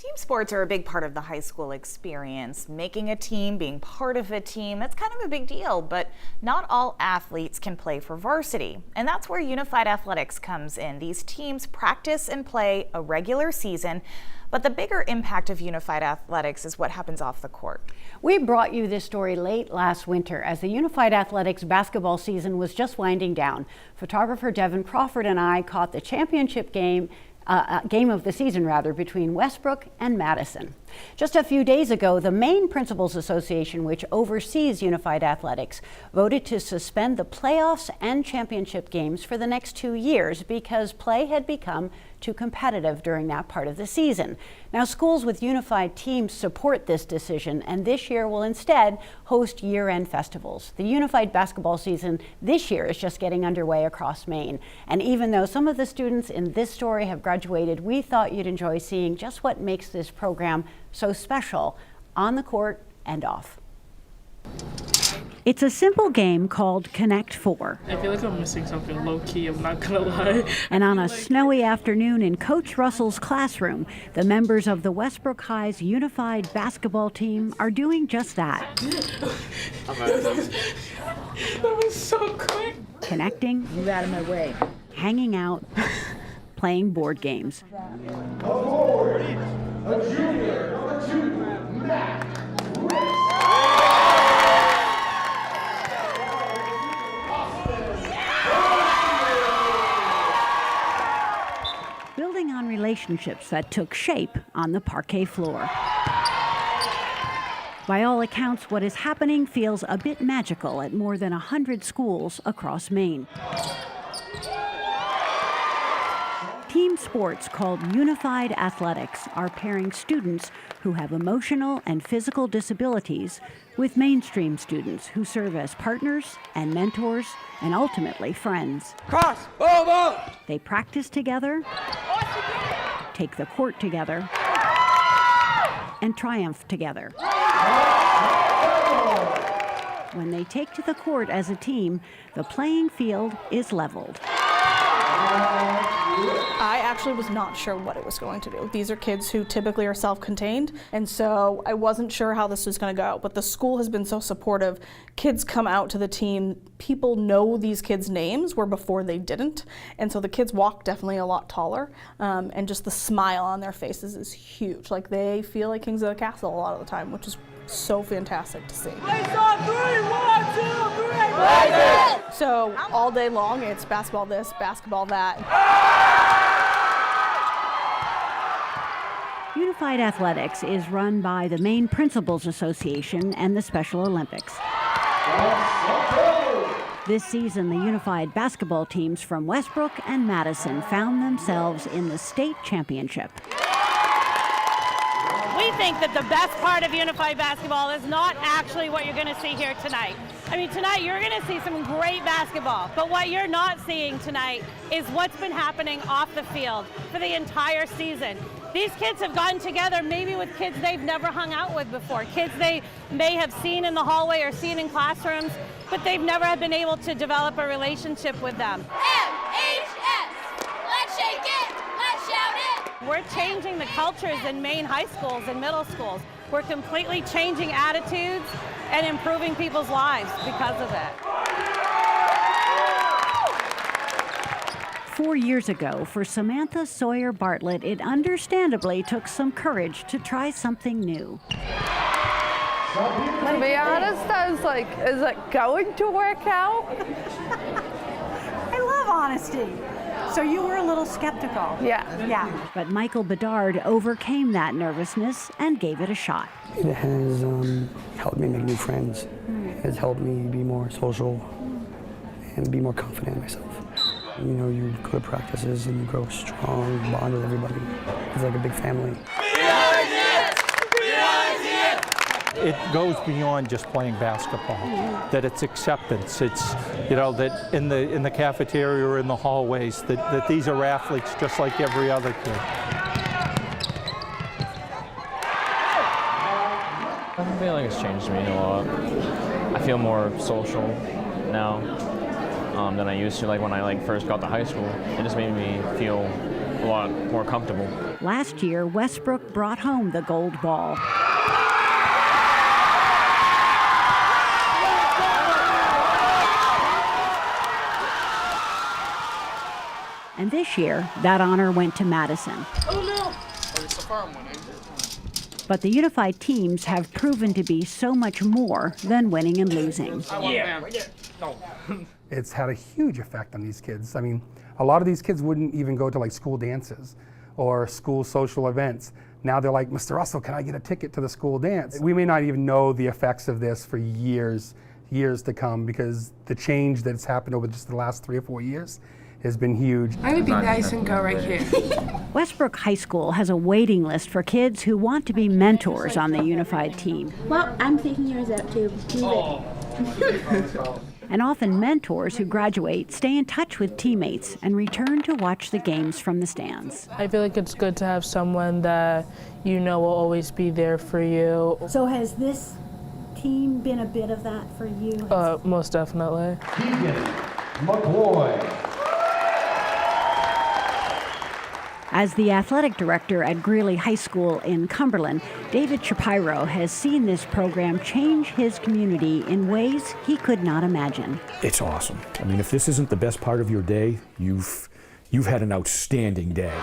Team sports are a big part of the high school experience. Making a team, being part of a team, that's kind of a big deal, but not all athletes can play for varsity. And that's where Unified Athletics comes in. These teams practice and play a regular season, but the bigger impact of Unified Athletics is what happens off the court. We brought you this story late last winter as the Unified Athletics basketball season was just winding down. Photographer Devin Crawford and I caught the championship game of the season between Westbrook and Madison. Just a few days ago, the Maine Principals Association, which oversees Unified Athletics, voted to suspend the playoffs and championship games for the next 2 years because play had become too competitive during that part of the season. Now, schools with unified teams support this decision, and this year will instead host year-end festivals. The unified basketball season this year is just getting underway across Maine. And even though some of the students in this story have graduated, we thought you'd enjoy seeing just what makes this program so special on the court and off. It's a simple game called Connect Four. I feel like I'm missing something low-key, I'm not gonna lie. And on a snowy afternoon in Coach Russell's classroom, the members of the Westbrook High's unified basketball team are doing just that. That was so quick. Connecting. Move out of my way. Hanging out, playing board games. A forward, a junior, number 2, Matt Ricks. Building on relationships that took shape on the parquet floor. By all accounts, what is happening feels a bit magical at more than 100 schools across Maine. Team sports called Unified Athletics are pairing students who have emotional and physical disabilities with mainstream students who serve as partners and mentors and ultimately friends. Cross! Boom! They practice together, take the court together, and triumph together. When they take to the court as a team, the playing field is leveled. I actually was not sure what it was going to do. These are kids who typically are self-contained, and so I wasn't sure how this was going to go, but the school has been so supportive. Kids come out to the team, people know these kids' names where before they didn't, and so the kids walk definitely a lot taller, and just the smile on their faces is huge. Like, they feel like kings of the castle a lot of the time, which is so fantastic to see. Place on 3, 1, 2, 3, So all day long, it's basketball this, basketball that. Unified Athletics is run by the Maine Principals Association and the Special Olympics. This season, the unified basketball teams from Westbrook and Madison found themselves in the state championship. We think that the best part of unified basketball is not actually what you're going to see here tonight. I mean, tonight you're going to see some great basketball, but what you're not seeing tonight is what's been happening off the field for the entire season. These kids have gotten together maybe with kids they've never hung out with before, kids they may have seen in the hallway or seen in classrooms, but they've never been able to develop a relationship with them. MHS! Let's shake it! Let's shout it! We're changing the cultures in Maine high schools and middle schools. We're completely changing attitudes and improving people's lives because of it. 4 years ago, for Samantha Sawyer Bartlett, it understandably took some courage to try something new. To be honest, I was like, is it going to work out? I love honesty. So you were a little skeptical. Yeah. But Michael Bedard overcame that nervousness and gave it a shot. It has helped me make new friends. It has helped me be more social and be more confident in myself. You know, you go to practices and you grow strong, bond with everybody. It's like a big family. It goes beyond just playing basketball, that it's acceptance. It's, you know, that in the cafeteria or in the hallways, that these are athletes just like every other kid. I feel like it's changed me a lot. I feel more social now than I used to. Like when I first got to high school, it just made me feel a lot more comfortable. Last year, Westbrook brought home the gold ball. And this year, that honor went to Madison. Oh no! Oh, it's a farm one, But the unified teams have proven to be so much more than winning and losing. Yeah. No. It's had a huge effect on these kids. I mean, a lot of these kids wouldn't even go to like school dances or school social events. Now they're like, Mr. Russell, can I get a ticket to the school dance? We may not even know the effects of this for years to come, because the change that's happened over just the last 3 or 4 years has been huge. I'm gonna be nice and go right here. Westbrook High School has a waiting list for kids who want to be mentors on the unified team. Well, I'm taking yours out too. And often mentors who graduate stay in touch with teammates and return to watch the games from the stands. I feel like it's good to have someone that you know will always be there for you. So has this team been a bit of that for you? Most definitely. Keegan McCoy. As the athletic director at Greeley High School in Cumberland, David Shapiro has seen this program change his community in ways he could not imagine. It's awesome. I mean, if this isn't the best part of your day, you've had an outstanding day.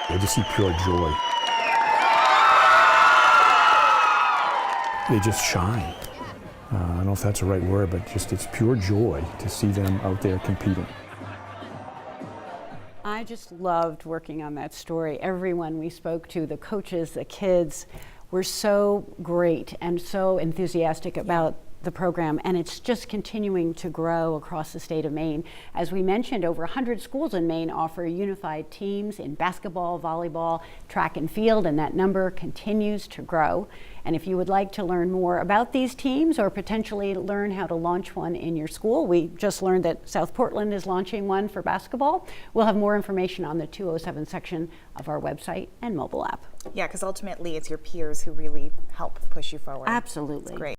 I just see pure joy. They just shine. I don't know if that's the right word, but just it's pure joy to see them out there competing. I just loved working on that story. Everyone we spoke to, the coaches, the kids, were so great and so enthusiastic about the program, and it's just continuing to grow across the state of Maine. As we mentioned, over 100 schools in Maine offer unified teams in basketball, volleyball, track and field, and that number continues to grow. And if you would like to learn more about these teams or potentially learn how to launch one in your school, we just learned that South Portland is launching one for basketball. We'll have more information on the 207 section of our website and mobile app. Yeah, because ultimately it's your peers who really help push you forward. Absolutely. It's great.